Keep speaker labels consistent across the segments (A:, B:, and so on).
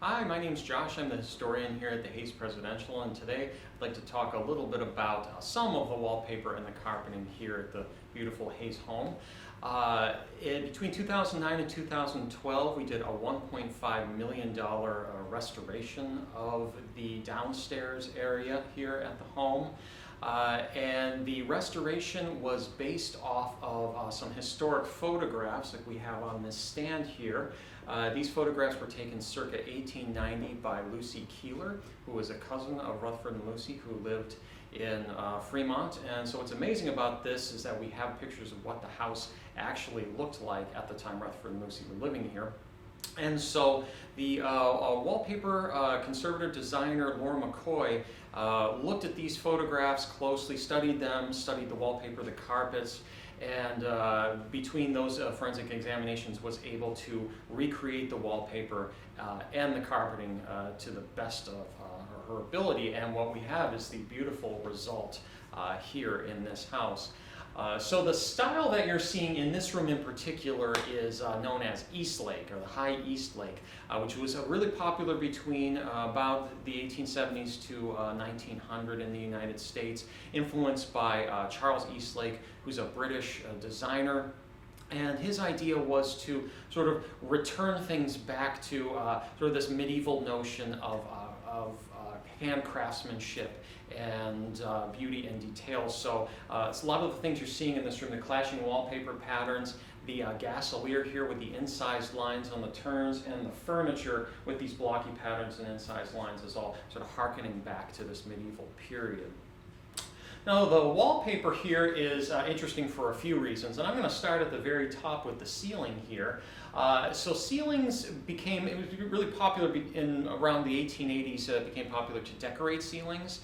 A: Hi, my name's Josh. I'm the historian here at the Hayes Presidential, and today I'd like to talk a little bit about some of the wallpaper and the carpeting here at the beautiful Hayes home. Between 2009 and 2012, we did a $1.5 million restoration of the downstairs area here at the home. And the restoration was based off of some historic photographs that we have on this stand here. These photographs were taken circa 1890 by Lucy Keeler, who was a cousin of Rutherford and Lucy, who lived in Fremont. And so what's amazing about this is that we have pictures of what the house actually looked like at the time Rutherford and Lucy were living here. And so the wallpaper conservator designer Laura McCoy looked at these photographs closely, studied them, studied the wallpaper, the carpets, and between those forensic examinations was able to recreate the wallpaper and the carpeting to the best of her ability. And what we have is the beautiful result here in this house. So the style that you're seeing in this room in particular is known as Eastlake, or the High Eastlake, which was really popular between about the 1870s to 1900 in the United States, influenced by Charles Eastlake, who's a British designer. And his idea was to sort of return things back to sort of this medieval notion of hand craftsmanship and beauty and detail. So it's a lot of the things you're seeing in this room, the clashing wallpaper patterns, the gasolier here with the incised lines on the turns, and the furniture with these blocky patterns and incised lines is all sort of harkening back to this medieval period. Now the wallpaper here is interesting for a few reasons, and I'm going to start at the very top with the ceiling here. So ceilings it was really popular in around the 1880s. It became popular to decorate ceilings.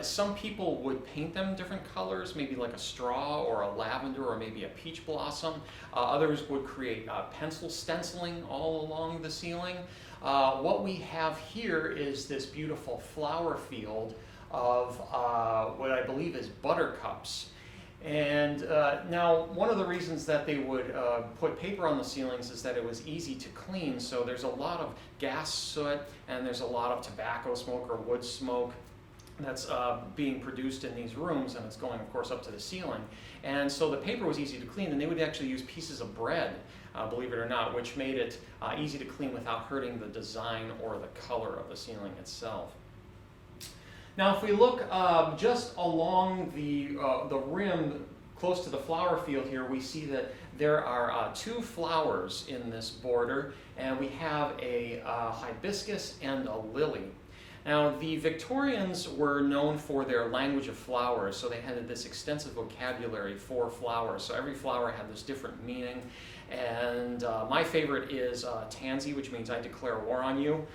A: Some people would paint them different colors, maybe like a straw or a lavender or maybe a peach blossom. Others would create pencil stenciling all along the ceiling. What we have here is this beautiful flower field of what I believe is buttercups. And now one of the reasons that they would put paper on the ceilings is that it was easy to clean. So there's a lot of gas soot and there's a lot of tobacco smoke or wood smoke that's being produced in these rooms, and it's going, of course, up to the ceiling. And so the paper was easy to clean, and they would actually use pieces of bread, believe it or not, which made it easy to clean without hurting the design or the color of the ceiling itself. Now, if we look just along the rim, close to the flower field here, we see that there are two flowers in this border, and we have a hibiscus and a lily. Now, the Victorians were known for their language of flowers, so they had this extensive vocabulary for flowers. So every flower had this different meaning. And my favorite is tansy, which means I declare war on you.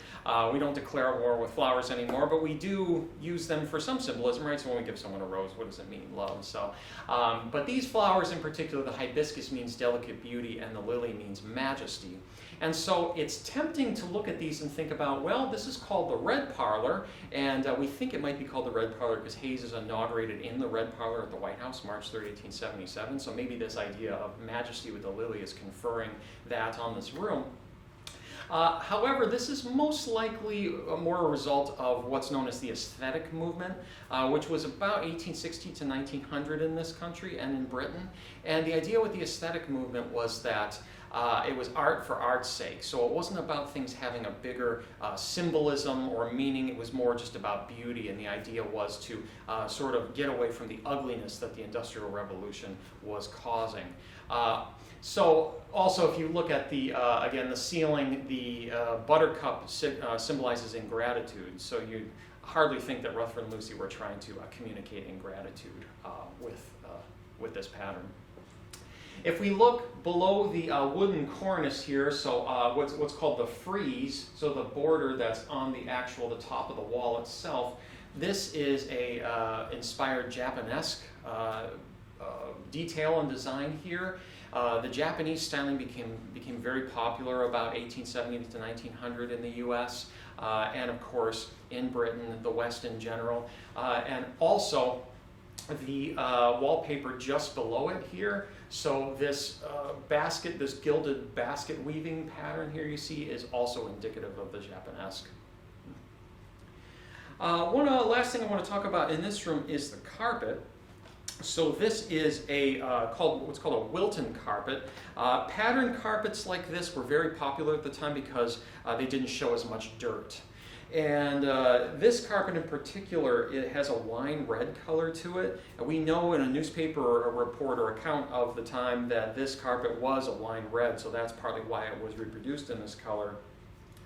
A: We don't declare war with flowers anymore, but we do use them for some symbolism, right? So when we give someone a rose, what does it mean? Love. So, but these flowers in particular, the hibiscus means delicate beauty and the lily means majesty. And so it's tempting to look at these and think about, well, this is called the Red Parlor, and we think it might be called the Red Parlor because Hayes is inaugurated in the Red Parlor at the White House, March 3, 1877. So maybe this idea of majesty with the lily is conferring that on this room. However, this is most likely more a result of what's known as the aesthetic movement, which was about 1860 to 1900 in this country and in Britain. And the idea with the aesthetic movement was that it was art for art's sake. So it wasn't about things having a bigger symbolism or meaning. It was more just about beauty, and the idea was to sort of get away from the ugliness that the Industrial Revolution was causing. So also, if you look at the, again, the ceiling, the buttercup symbolizes ingratitude. So you'd hardly think that Rutherford and Lucy were trying to communicate ingratitude with this pattern. If we look below the wooden cornice here, so what's called the frieze, so the border that's on the top of the wall itself, this is a inspired Japanesque detail and design here. The Japanese styling became very popular about 1870 to 1900 in the U.S. And of course in Britain, the West in general, and also the wallpaper just below it here. So this basket, this gilded basket weaving pattern here you see is also indicative of the Japanesque. One last thing I want to talk about in this room is the carpet. So this is what's called a Wilton carpet. Pattern carpets like this were very popular at the time because they didn't show as much dirt. And this carpet in particular, it has a wine red color to it. And we know in a newspaper report or account of the time that this carpet was a wine red, so that's partly why it was reproduced in this color.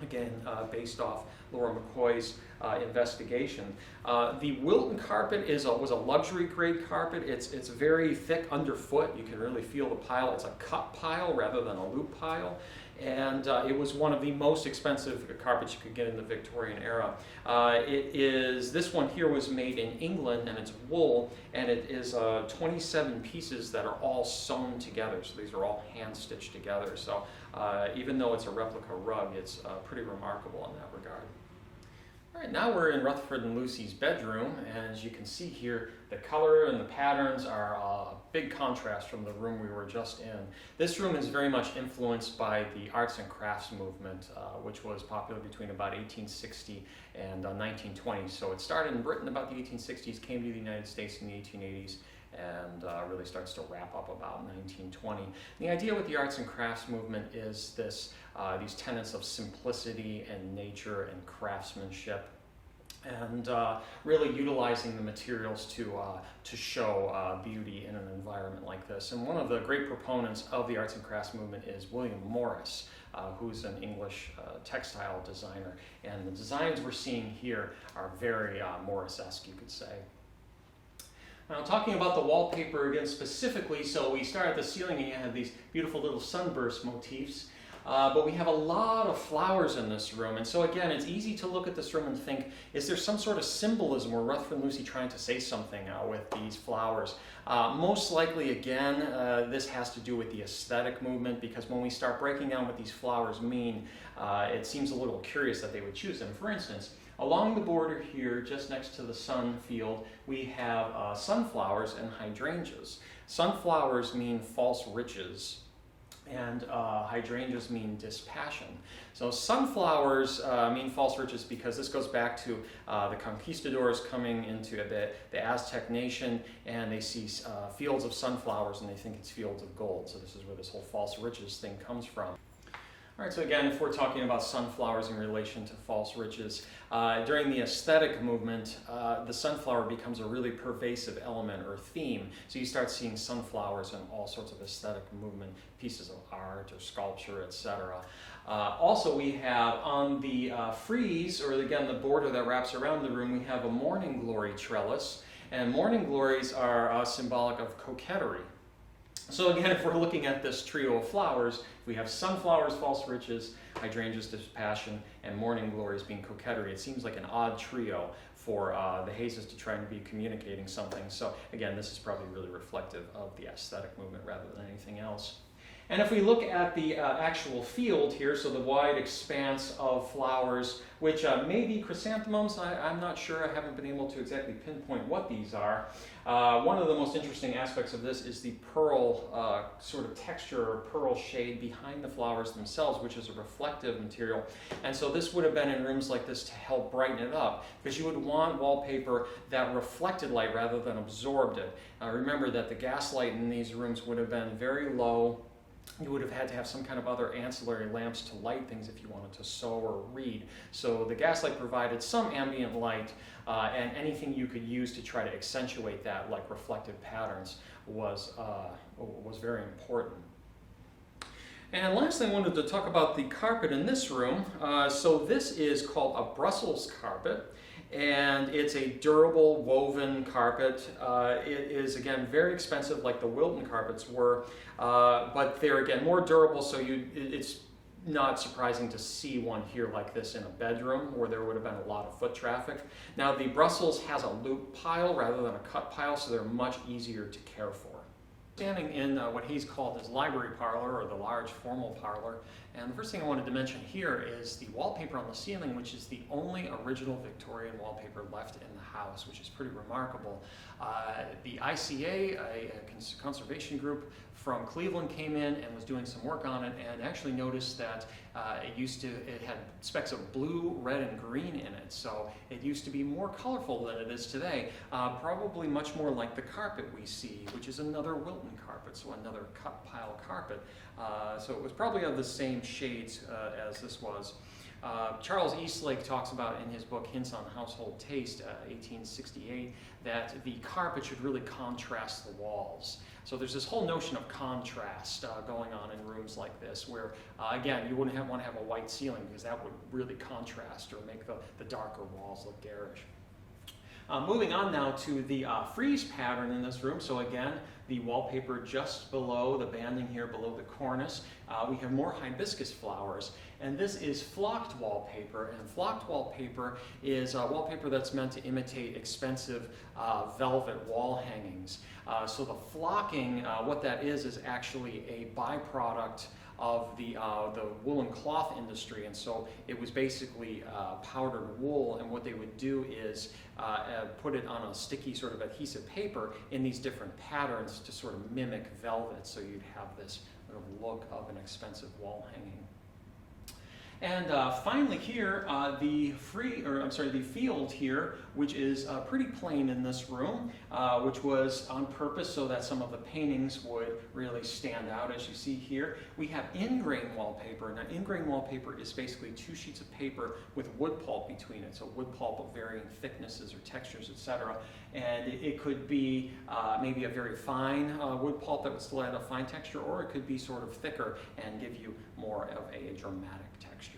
A: Again, based off Laura McCoy's investigation. The Wilton carpet was a luxury grade carpet. It's very thick underfoot. You can really feel the pile. It's a cut pile rather than a loop pile. And it was one of the most expensive carpets you could get in the Victorian era. This one here was made in England, and it's wool, and it is 27 pieces that are all sewn together. So these are all hand stitched together. So even though it's a replica rug, it's pretty remarkable in that regard. All right, now we're in Rutherford and Lucy's bedroom, and as you can see here, the color and the patterns are a big contrast from the room we were just in. This room is very much influenced by the arts and crafts movement, which was popular between about 1860 and 1920. So it started in Britain about the 1860s, came to the United States in the 1880s, and really starts to wrap up about 1920. The idea with the arts and crafts movement is these tenets of simplicity and nature and craftsmanship, and really utilizing the materials to show beauty in an environment like this. And one of the great proponents of the arts and crafts movement is William Morris, who's an English textile designer. And the designs we're seeing here are very Morris-esque, you could say. Now, talking about the wallpaper again specifically, so we start at the ceiling and you have these beautiful little sunburst motifs, but we have a lot of flowers in this room. And so again, it's easy to look at this room and think, is there some sort of symbolism or Rutherford and Lucy trying to say something with these flowers? Most likely, again, this has to do with the aesthetic movement, because when we start breaking down what these flowers mean, it seems a little curious that they would choose them. For instance, along the border here, just next to the sun field, we have sunflowers and hydrangeas. Sunflowers mean false riches, and hydrangeas mean dispassion. So sunflowers mean false riches because this goes back to the conquistadors coming into the Aztec nation, and they see fields of sunflowers and they think it's fields of gold. So this is where this whole false riches thing comes from. All right, so again, if we're talking about sunflowers in relation to false riches, during the aesthetic movement, the sunflower becomes a really pervasive element or theme. So you start seeing sunflowers in all sorts of aesthetic movement, pieces of art or sculpture, etc. Also, we have on the frieze, or again, the border that wraps around the room, we have a morning glory trellis. And morning glories are symbolic of coquetry. So again, if we're looking at this trio of flowers, we have sunflowers, false riches, hydrangeas, dispassion, and morning glories being coquetry. It seems like an odd trio for the Hayes to try and be communicating something. So again, this is probably really reflective of the aesthetic movement rather than anything else. And if we look at the actual field here, so the wide expanse of flowers, which may be chrysanthemums, I'm not sure, I haven't been able to exactly pinpoint what these are. One of the most interesting aspects of this is the pearl sort of texture or pearl shade behind the flowers themselves, which is a reflective material. And so this would have been in rooms like this to help brighten it up, because you would want wallpaper that reflected light rather than absorbed it. Remember that the gas light in these rooms would have been very low. You would have had to have some kind of other ancillary lamps to light things if you wanted to sew or read. So the gaslight provided some ambient light, and anything you could use to try to accentuate that, like reflective patterns, was very important. And last thing I wanted to talk about the carpet in this room. So this is called a Brussels carpet. And it's a durable woven carpet. It is, again, very expensive like the Wilton carpets were, but they're, again, more durable, so it's not surprising to see one here like this in a bedroom where there would have been a lot of foot traffic. Now, the Brussels has a loop pile rather than a cut pile, so they're much easier to care for. Standing in what he's called his library parlor, or the large formal parlor, And the first thing I wanted to mention here is the wallpaper on the ceiling, which is the only original Victorian wallpaper left in the house, which is pretty remarkable. The ICA, a conservation group from Cleveland, came in and was doing some work on it and actually noticed that it had specks of blue, red, and green in it. So it used to be more colorful than it is today, probably much more like the carpet we see, which is another Wilton carpet, so another cut pile carpet. So it was probably of the same shades as this was. Charles Eastlake talks about in his book Hints on Household Taste, 1868, that the carpet should really contrast the walls. So there's this whole notion of contrast going on in rooms like this, where again, you wouldn't want to have a white ceiling because that would really contrast or make the darker walls look garish. Moving on now to the frieze pattern in this room. So again, the wallpaper just below the banding here, below the cornice, we have more hibiscus flowers. And this is flocked wallpaper, and flocked wallpaper is wallpaper that's meant to imitate expensive velvet wall hangings. So the flocking, what that is actually a byproduct of the woolen cloth industry, and so it was basically powdered wool, and what they would do is put it on a sticky sort of adhesive paper in these different patterns to sort of mimic velvet, so you'd have this sort of look of an expensive wall hanging. And finally here, the field here, which is pretty plain in this room, which was on purpose so that some of the paintings would really stand out, as you see here. We have ingrain wallpaper. Now, ingrain wallpaper is basically 2 sheets of paper with wood pulp between it, so wood pulp of varying thicknesses or textures, etc. And it could be maybe a very fine wood pulp that would still add a fine texture, or it could be sort of thicker and give you more of a dramatic texture.